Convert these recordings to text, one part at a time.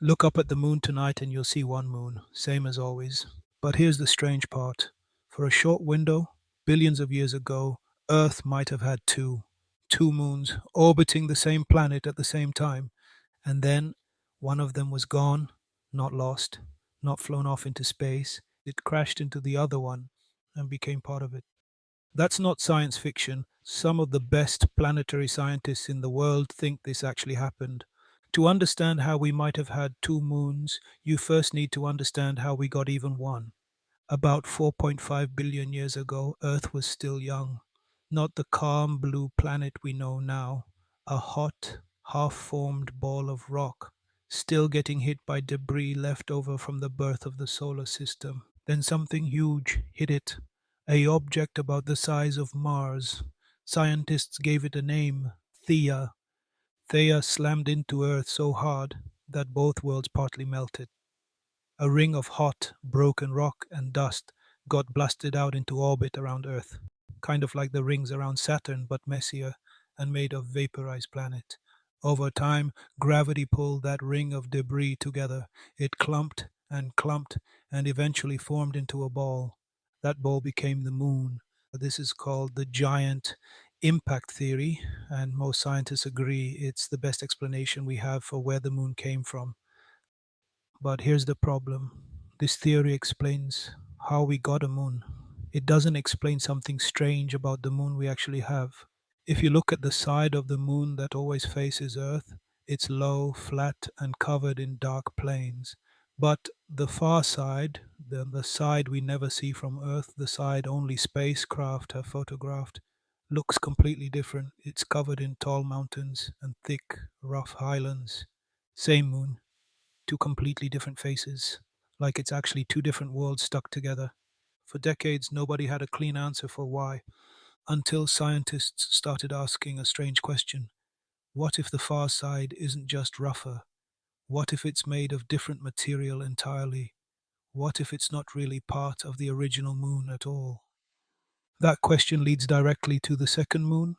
Look up at the moon tonight and you'll see one moon, same as always. But here's the strange part. For a short window, billions of years ago, Earth might have had two moons orbiting the same planet at the same time. And then one of them was gone, not lost, not flown off into space. It crashed into the other one and became part of it. That's not science fiction. Some of the best planetary scientists in the world think this actually happened. To understand how we might have had two moons, you first need to understand how we got even one. About 4.5 billion years ago, Earth was still young. Not the calm blue planet we know now. A hot, half formed ball of rock, still getting hit by debris left over from the birth of the solar system. Then something huge hit it. A object about the size of Mars. Scientists gave it a name, Theia. Theia slammed into Earth so hard that both worlds partly melted. A ring of hot, broken rock and dust got blasted out into orbit around Earth, kind of like the rings around Saturn, but messier and made of vaporized planet. Over time, gravity pulled that ring of debris together. It clumped and eventually formed into a ball. That ball became the moon. This is called the giant impact theory, and most scientists agree it's the best explanation we have for where the moon came from. But here's the problem. This theory explains how we got a moon. It doesn't explain something strange about the moon we actually have. If you look at the side of the moon that always faces Earth, it's low, flat, and covered in dark plains. But the far side, the side we never see from Earth, the side only spacecraft have photographed, looks completely different. It's covered in tall mountains and thick, rough highlands. Same moon, two completely different faces, like it's actually two different worlds stuck together. For decades, nobody had a clean answer for why, until scientists started asking a strange question. What if the far side isn't just rougher? What if it's made of different material entirely? What if it's not really part of the original moon at all? That question leads directly to the second moon.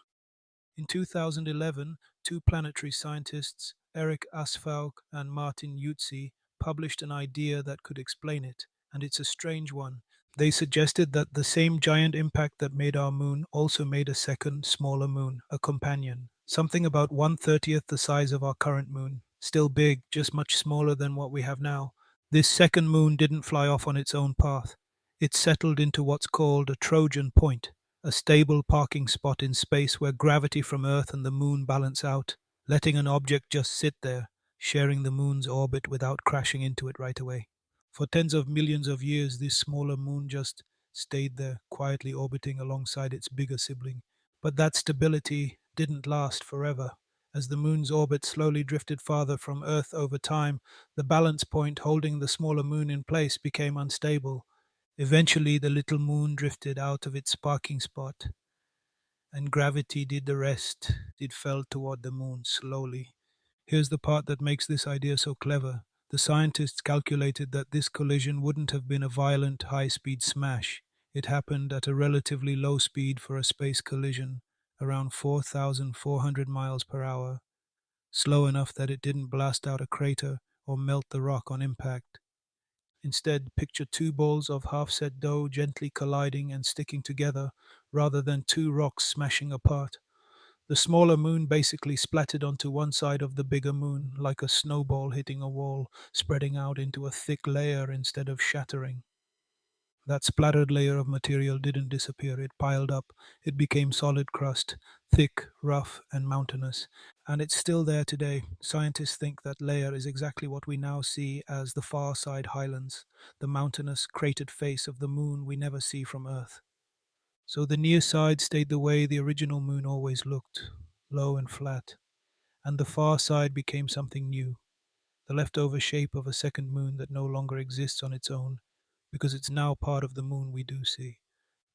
In 2011, two planetary scientists, Eric Asphaug and Martin Jutzi, published an idea that could explain it, and it's a strange one. They suggested that the same giant impact that made our moon also made a second, smaller moon, a companion, something about 1/30th the size of our current moon. Still big, just much smaller than what we have now. This second moon didn't fly off on its own path. It settled into what's called a Trojan point, a stable parking spot in space where gravity from Earth and the moon balance out, letting an object just sit there, sharing the moon's orbit without crashing into it right away. For tens of millions of years, this smaller moon just stayed there, quietly orbiting alongside its bigger sibling. But that stability didn't last forever. As the moon's orbit slowly drifted farther from Earth over time, the balance point holding the smaller moon in place became unstable. Eventually, the little moon drifted out of its parking spot, and gravity did the rest. It fell toward the moon slowly. Here's the part that makes this idea so clever. The scientists calculated that this collision wouldn't have been a violent, high speed smash. It happened at a relatively low speed for a space collision, around 4,400 miles per hour, slow enough that it didn't blast out a crater or melt the rock on impact. Instead, picture two balls of half-set dough gently colliding and sticking together, rather than two rocks smashing apart. The smaller moon basically splattered onto one side of the bigger moon, like a snowball hitting a wall, spreading out into a thick layer instead of shattering. That splattered layer of material didn't disappear, it piled up. It became solid crust, thick, rough, and mountainous. And it's still there today. Scientists think that layer is exactly what we now see as the far side highlands, the mountainous, cratered face of the moon we never see from Earth. So the near side stayed the way the original moon always looked, low and flat, and the far side became something new, the leftover shape of a second moon that no longer exists on its own, because it's now part of the moon we do see.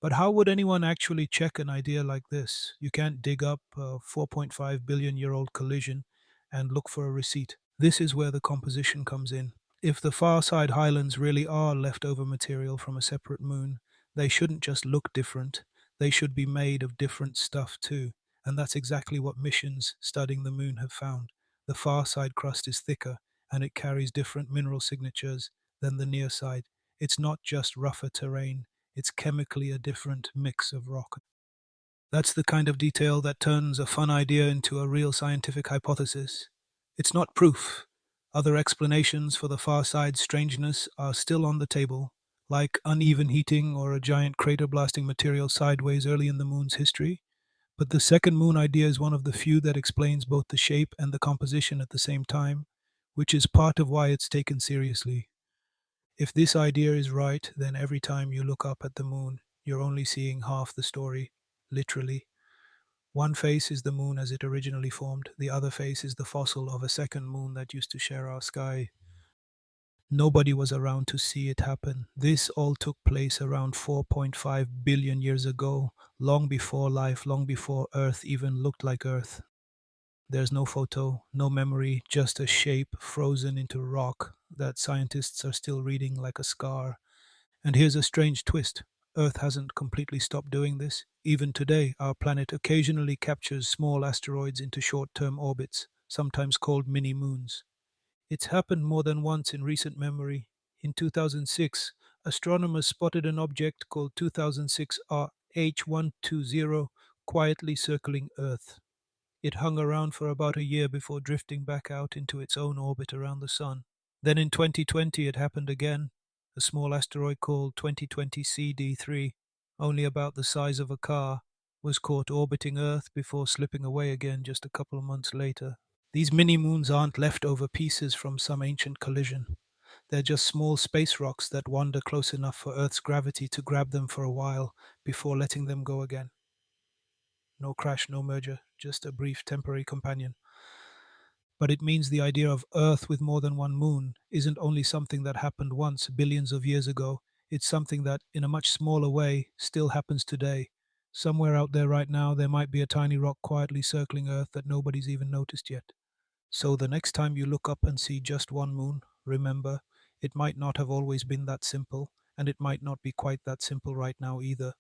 But how would anyone actually check an idea like this? You can't dig up a 4.5 billion year old collision and look for a receipt. This is where the composition comes in. If the far side highlands really are leftover material from a separate moon, they shouldn't just look different, they should be made of different stuff too. And that's exactly what missions studying the moon have found. The far side crust is thicker, and it carries different mineral signatures than the near side. It's not just rougher terrain, it's chemically a different mix of rock. That's the kind of detail that turns a fun idea into a real scientific hypothesis. It's not proof. Other explanations for the far side's strangeness are still on the table, like uneven heating or a giant crater blasting material sideways early in the moon's history. But the second moon idea is one of the few that explains both the shape and the composition at the same time, which is part of why it's taken seriously. If this idea is right, then every time you look up at the moon, you're only seeing half the story, literally. One face is the moon as it originally formed, the other face is the fossil of a second moon that used to share our sky. Nobody was around to see it happen. This all took place around 4.5 billion years ago, long before life, long before Earth even looked like Earth. There's no photo, no memory, just a shape frozen into rock that scientists are still reading like a scar. And here's a strange twist. Earth hasn't completely stopped doing this. Even today, our planet occasionally captures small asteroids into short-term orbits, sometimes called mini-moons. It's happened more than once in recent memory. In 2006, astronomers spotted an object called 2006 RH120 quietly circling Earth. It hung around for about a year before drifting back out into its own orbit around the Sun. Then in 2020 it happened again. A small asteroid called 2020 CD3, only about the size of a car, was caught orbiting Earth before slipping away again just a couple of months later. These mini-moons aren't leftover pieces from some ancient collision. They're just small space rocks that wander close enough for Earth's gravity to grab them for a while before letting them go again. No crash, no merger, just a brief temporary companion. But it means the idea of Earth with more than one moon isn't only something that happened once, billions of years ago. It's something that, in a much smaller way, still happens today. Somewhere out there right now, there might be a tiny rock quietly circling Earth that nobody's even noticed yet. So the next time you look up and see just one moon, remember, it might not have always been that simple, and it might not be quite that simple right now either.